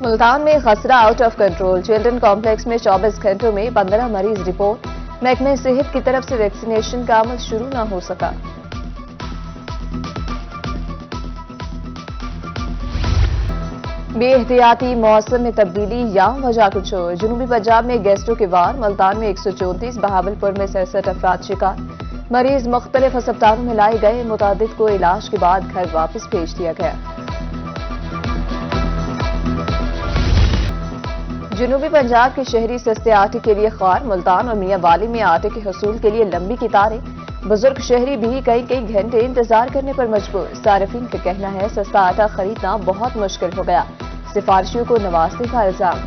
ملتان میں خسرہ out of control, children complex میں 24 گھنٹوں میں 15 مریض رپورٹ، محکمہ صحت کی طرف سے ویکسینیشن کا عمل شروع نہ ہو سکا۔ بے احتیاطی موسم میں تبدیلی یا وجہ کچھ اور، جنوبی پنجاب میں گیسٹوں کے وار، ملتان میں 134، بہاولپور میں 67 افراد شکار، مریض مختلف ہسپتالوں میں لائے گئے، متعدد کو علاج کے بعد گھر واپس بھیج دیا گیا۔ جنوبی پنجاب کے شہری سستے آٹے کے لیے خوار، ملتان اور میاں والی میں آٹے کے حصول کے لیے لمبی قطاریں، بزرگ شہری بھی کئی گھنٹے انتظار کرنے پر مجبور، صارفین کا کہنا ہے سستا آٹا خریدنا بہت مشکل ہو گیا، سفارشیوں کو نوازنے کا الزام۔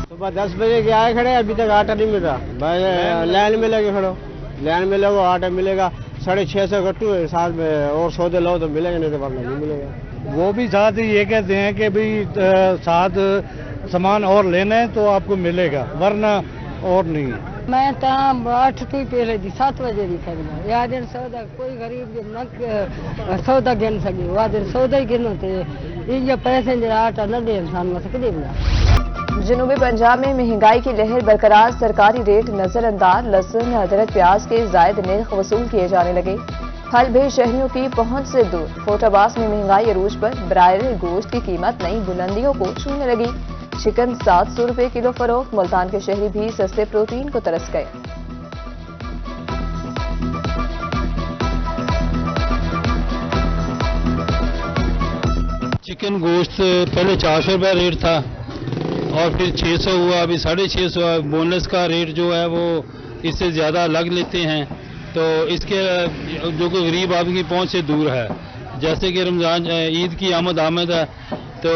صبح 10 بجے کے آئے کھڑے، ابھی تک آٹا نہیں مل رہا، لائن میں لگے کھڑو، لائن میں لگو آٹا ملے گا 650 کٹو ہے، ساتھ میں اور سودے لو تو ملے گا، نہیں تو ورنہ نہیں ملے گا۔ وہ بھی ساتھ یہ کہتے ہیں کہ بھی ساتھ سامان اور لینا ہے تو آپ کو ملے گا، ورنہ اور نہیں۔ میں تاں 8 تو پہلے دی 7 بجے دی کھڑا، یا دن سودا کوئی غریب نہ سودا گن سکے، وہ دن سودا ہی گنو تے یہ پیسے جو آٹا نہ دے انسان میں سکے دینا۔ جنوبی پنجاب میں مہنگائی کی لہر برقرار، سرکاری ریٹ نظر انداز، لہسن، ادرک، پیاز کے زائد نرخ وصول کیے جانے لگے، پھل بھی شہریوں کی پہنچ سے دور، فوٹ عباس میں مہنگائی عروج پر، برائر گوشت کی قیمت نئی بلندیوں کو چھونے لگی، چکن 700 روپے کلو فروخت، ملتان کے شہری بھی سستے پروٹین کو ترس گئے۔ چکن گوشت پہلے 400 روپے ریٹ تھا اور پھر 600 ہوا، ابھی 650 ہوا، بون لیس کا ریٹ جو ہے وہ اس سے زیادہ الگ لیتے ہیں، تو اس کے جو کہ غریب آدمی کی پہنچ سے دور ہے، جیسے کہ رمضان عید کی آمد ہے تو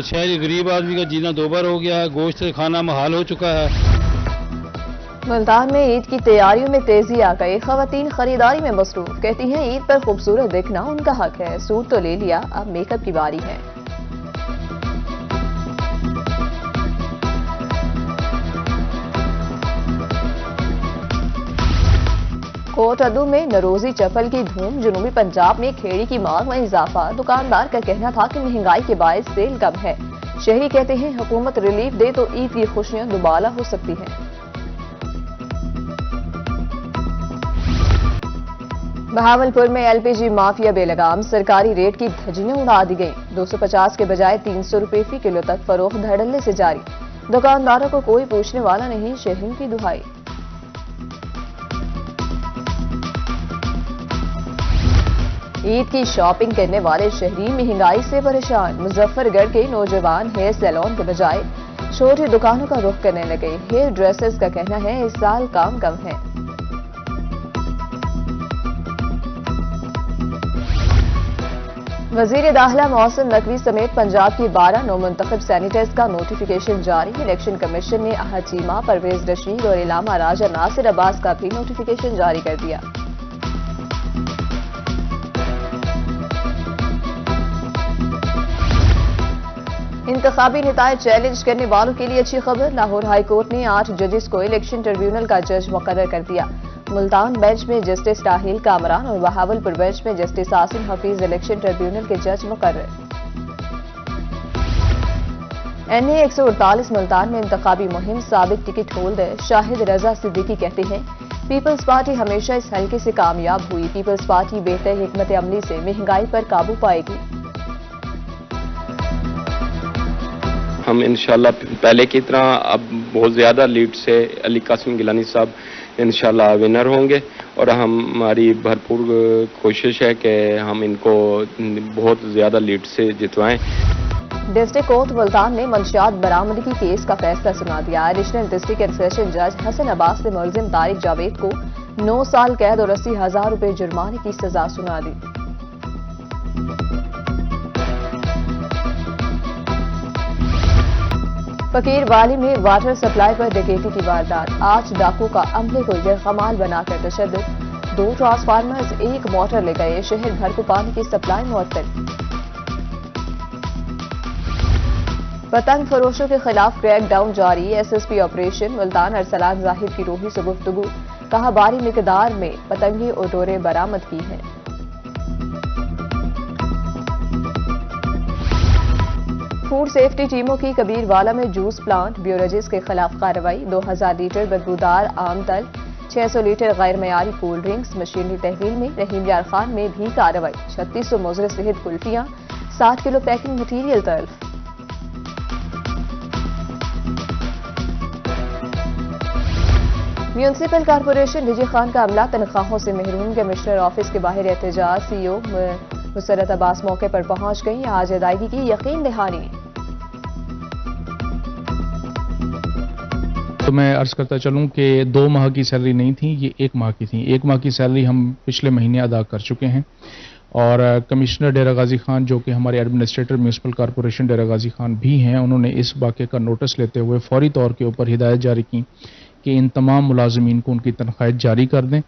شہری غریب آدمی کا جینا دوبر ہو گیا ہے، گوشت کھانا محال ہو چکا ہے۔ ملتان میں عید کی تیاریوں میں تیزی آ گئی، خواتین خریداری میں مصروف، کہتی ہیں عید پر خوبصورت دکھنا ان کا حق ہے، سوٹ تو لے لیا، اب میک اپ کی باری ہے۔ کوٹ ادو میں نوروزی چپل کی دھوم، جنوبی پنجاب میں کھیڑی کی مانگ میں اضافہ، دکاندار کا کہنا تھا کہ مہنگائی کے باعث سیل کم ہے، شہری کہتے ہیں حکومت ریلیف دے تو عید کی خوشیاں دوبالا ہو سکتی ہیں۔ بہاولپور میں ایل پی جی مافیا بے لگام، سرکاری ریٹ کی دھجیاں اڑا دی گئیں، 250 کے بجائے 300 روپے فی کلو تک فروخت دھڑلے سے جاری، دکانداروں کو کوئی پوچھنے والا نہیں، شہریوں کی دہائی۔ عید کی شاپنگ کرنے والے شہری مہنگائی سے پریشان، مظفر گڑھ کے نوجوان ہیئر سیلون کے بجائے چھوٹی دکانوں کا رخ کرنے لگے، ہیئر ڈریسز کا کہنا ہے اس سال کام کم ہے۔ وزیر داخلہ محسن نقوی سمیت پنجاب کی 12 نومنتخب سینیٹرز کا نوٹیفیکیشن جاری، الیکشن کمیشن نے احد چیمہ، پرویز رشید اور علامہ راجہ ناصر عباس کا بھی نوٹیفیکیشن جاری کر دیا۔ انتخابی نتائج چیلنج کرنے والوں کے لیے اچھی خبر، لاہور ہائی کورٹ نے 8 ججز کو الیکشن ٹریبیونل کا جج مقرر کر دیا، ملتان بینچ میں جسٹس طاہل کامران اور بہاولپور بینچ میں justice Asim Hafeez election tribunal کے جج مقرر۔ این اے 148 ملتان میں انتخابی مہم، سابق ٹکٹ ہولڈر شاہد رضا صدیقی کہتے ہیں پیپلز پارٹی ہمیشہ اس حلقے سے کامیاب ہوئی، پیپلز پارٹی بہتر حکمت عملی سے مہنگائی پر قابو پائے گی۔ ہم انشاءاللہ پہلے کی طرح اب بہت زیادہ لیڈ سے علی قاسم گیلانی صاحب انشاءاللہ ونر ہوں گے، اور ہماری بھرپور کوشش ہے کہ ہم ان کو بہت زیادہ لیڈ سے جتوائیں۔ ڈسٹرکٹ کورٹ ملتان نے منشیات برآمدگی کیس کا فیصلہ سنا دیا، ایڈیشنل ڈسٹرکٹ اینڈ سیشن جج حسن عباس نے ملزم طارق جاوید کو 9 سال قید اور 80,000 روپے جرمانے کی سزا سنا دی۔ فقیر والی میں واٹر سپلائی پر ڈکیتی کی واردات، 8 ڈاکو کا عملے کو یرغمال بنا کر تشدد، 2 ٹرانسفارمرز 1 موٹر لے گئے، شہر بھر کو پانی کی سپلائی معطل۔ پتنگ فروشوں کے خلاف کریک ڈاؤن جاری، S S P operation, Multan Arsalan Zahir کی روحی سے گفتگو، کہا بھاری مقدار میں پتنگی اور ڈوریں برآمد کی ہیں۔ فوڈ سیفٹی ٹیموں کی کبیروالا میں جوس پلانٹ بیوریجز کے خلاف کارروائی 2000 لیٹر بدبودار عام تل 600 لیٹر غیر معیاری کولڈ ڈرنکس مشینری تحویل میں رحیم یار خان میں بھی کارروائی 3600 مضر صحت کلفیاں 60 کلو پیکنگ مٹیریل تلف municipal corporation D G Khan کا عملہ تنخواہوں سے محروم کمشنر آفس کے باہر احتجاج سی او مسرت عباس موقع پر پہنچ گئی آج ادائیگی کی یقین دہانی تو میں عرض کرتا چلوں کہ 2 ماہ کی سیلری نہیں تھی یہ 1 ماہ کی تھی 1 ماہ کی سیلری ہم پچھلے مہینے ادا کر چکے ہیں اور کمشنر ڈیرہ غازی خان جو کہ ہمارے administrator municipal corporation Dera Ghazi Khan بھی ہیں انہوں نے اس واقعے کا نوٹس لیتے ہوئے فوری طور کے اوپر ہدایت جاری کی کہ ان تمام ملازمین کو ان کی تنخواہیں جاری کر دیں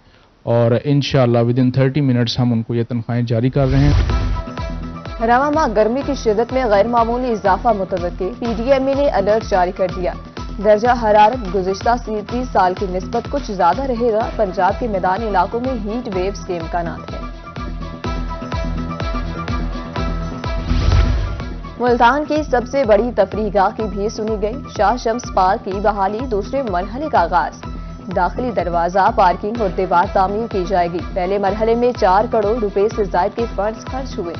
اور انشاءاللہ ودن 30 منٹس ہم ان کو یہ تنخواہیں جاری کر رہے ہیں۔ رواں ماہ گرمی کی شدت میں غیر معمولی اضافہ متوقع پی ڈی ایم اے نے الرٹ جاری کر دیا درجہ حرارت گزشتہ 30 سال کی نسبت کچھ زیادہ رہے گا پنجاب کے میدانی علاقوں میں ہیٹ ویوز کے امکانات ہیں۔ ملتان کی سب سے بڑی تفریح گاہ کی بھی سنی گئی شاہ شمس پارک کی بحالی دوسرے مرحلے کا آغاز داخلی دروازہ پارکنگ اور دیوار تعمیر کی جائے گی پہلے مرحلے میں 4 کروڑ روپے سے زائد کے فنڈز خرچ ہوئے۔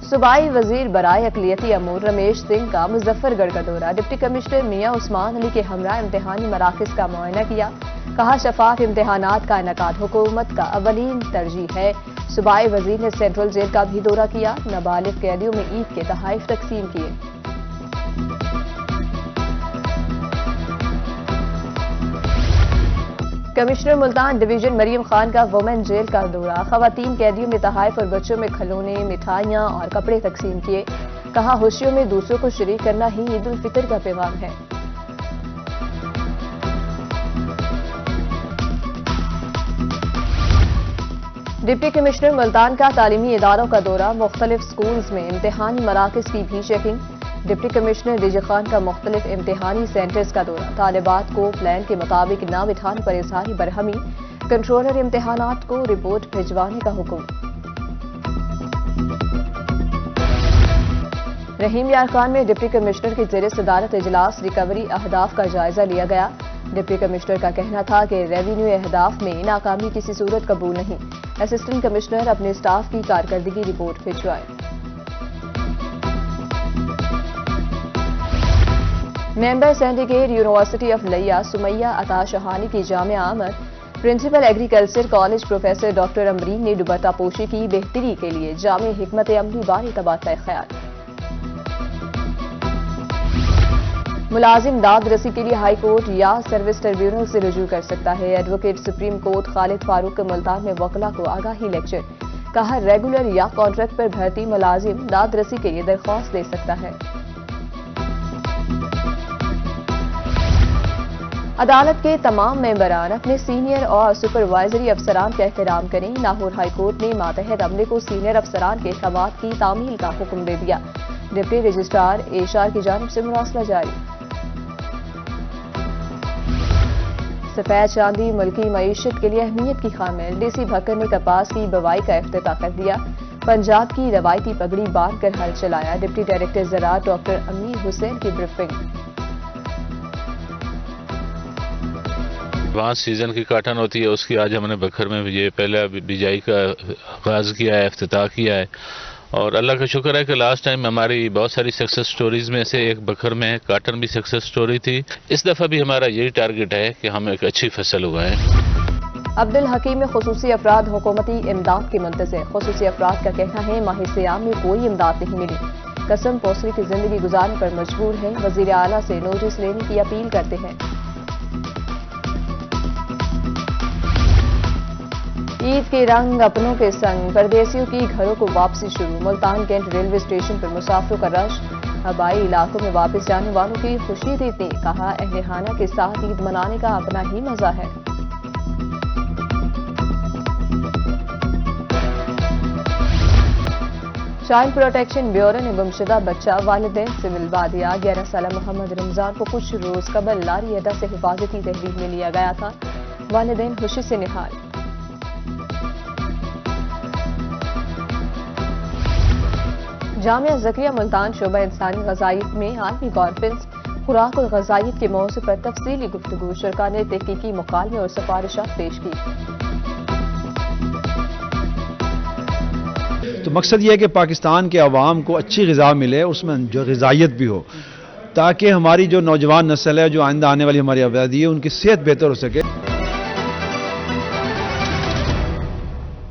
صوبائی وزیر برائے اقلیتی امور رمیش سنگھ کا مظفر گڑھ کا دورہ ڈپٹی کمشنر میاں عثمان علی کے ہمراہ امتحانی مراکز کا معائنہ کیا کہا شفاف امتحانات کا انعقاد حکومت کا اولین ترجیح ہے۔ صوبائی وزیر نے سینٹرل جیل کا بھی دورہ کیا نابالغ قیدیوں میں عید کے تحائف تقسیم کیے۔ کمشنر ملتان ڈویژن مریم خان کا وومن جیل کا دورہ خواتین قیدیوں میں تحائف اور بچوں میں کھلونے مٹھائیاں اور کپڑے تقسیم کیے کہا خوشیوں میں دوسروں کو شریک کرنا ہی عید الفطر کا پیغام ہے۔ ڈپٹی کمشنر ملتان کا تعلیمی اداروں کا دورہ مختلف سکولز میں امتحانی مراکز کی بھی checking deputy commissioner D G Khan کا مختلف امتحانی سینٹرز کا دورہ طالبات کو پلان کے مطابق نہ بٹھانے پر اظہار برہمی کنٹرولر امتحانات کو رپورٹ بھجوانے کا حکم۔ رحیم یار خان میں ڈپٹی کمشنر کی زیر صدارت اجلاس ریکوری اہداف کا جائزہ لیا گیا ڈپٹی کمشنر کا کہنا تھا کہ ریونیو اہداف میں ناکامی کسی صورت قبول نہیں اسسٹنٹ کمشنر اپنے سٹاف کی کارکردگی رپورٹ بھجوائے۔ Member syndicate university of Layyah Sumaiya Atta Shahani کی جامعہ آمد principal agriculture college professor doctor Amreen نے دوپٹہ پوشی کی بہتری کے لیے جامع حکمت عملی بارے تبادلہ خیال۔ ملازم داد رسی کے لیے ہائی کورٹ یا سروس ٹریبیونل سے رجوع کر سکتا ہے ایڈوکیٹ سپریم کورٹ خالد فاروق کے ملتان میں وکلاء کو آگاہی لیکچر کہا ریگولر یا کانٹریکٹ پر بھرتی ملازم داد رسی کے لیے درخواست دے سکتا ہے۔ عدالت کے تمام ممبران اپنے سینئر اور سپروائزری افسران کا احترام کریں لاہور ہائی کورٹ نے ماتحت عملے کو سینئر افسران کے خدمات کی تعمیل کا حکم دے دیا ڈپٹی رجسٹرار ایشار کی جانب سے مراسلہ جاری۔ سفید چاندی ملکی معیشت کے لیے اہمیت کی حامل ڈی سی بھکر نے کپاس کی بوائی کا افتتاح کر دیا پنجاب کی روایتی پگڑی باندھ کر ہل چلایا ڈپٹی ڈائریکٹر زراعت ڈاکٹر امیر حسین کی بریفنگ۔ ایڈوانس سیزن کی کاٹن ہوتی ہے اس کی آج ہم نے بکھر میں یہ پہلا بجائی کا آغاز کیا ہے افتتاح کیا ہے اور اللہ کا شکر ہے کہ لاسٹ ٹائم ہماری بہت ساری سکسیس سٹوریز میں سے ایک بکھر میں کاٹن بھی سکسیس سٹوری تھی اس دفعہ بھی ہمارا یہی ٹارگٹ ہے کہ ہم ایک اچھی فصل اگائیں۔ عبدالحکیم میں خصوصی افراد حکومتی امداد کے منتظر خصوصی افراد کا کہنا ہے ماہ سیام میں کوئی امداد نہیں ملی قسم پوسری کی زندگی گزارنے پر مجبور ہے وزیر اعلیٰ سے نوٹس لینے کی اپیل کرتے ہیں۔ عید کے رنگ اپنوں کے سنگ پردیسیوں کی گھروں کو واپسی شروع ملتان کینٹ ریلوے اسٹیشن پر مسافروں کا رش آبائی علاقوں میں واپس جانے والوں کی خوشی دیتے کہا اہل خانہ کے ساتھ عید منانے کا اپنا ہی مزہ ہے۔ چائلڈ پروٹیکشن بیورو نے گمشدہ بچہ والدین سے ملوا دیا 11 سالہ محمد رمضان کو کچھ روز قبل لاری ادا سے حفاظتی تحویل میں لیا گیا تھا والدین خوشی سے نہال۔ جامعہ زکریا ملتان شعبہ انسانی غذائیت میں عالمی کانفرنس خوراک اور غذائیت کے موضوع پر تفصیلی گفتگو، شرکاء نے تحقیقی مکالمے اور سفارشات پیش کی۔ تو مقصد یہ ہے کہ پاکستان کے عوام کو اچھی غذا ملے، اس میں جو غذائیت بھی ہو، تاکہ ہماری جو نوجوان نسل ہے، جو آئندہ آنے والی ہماری آبادی ہے، ان کی صحت بہتر ہو سکے۔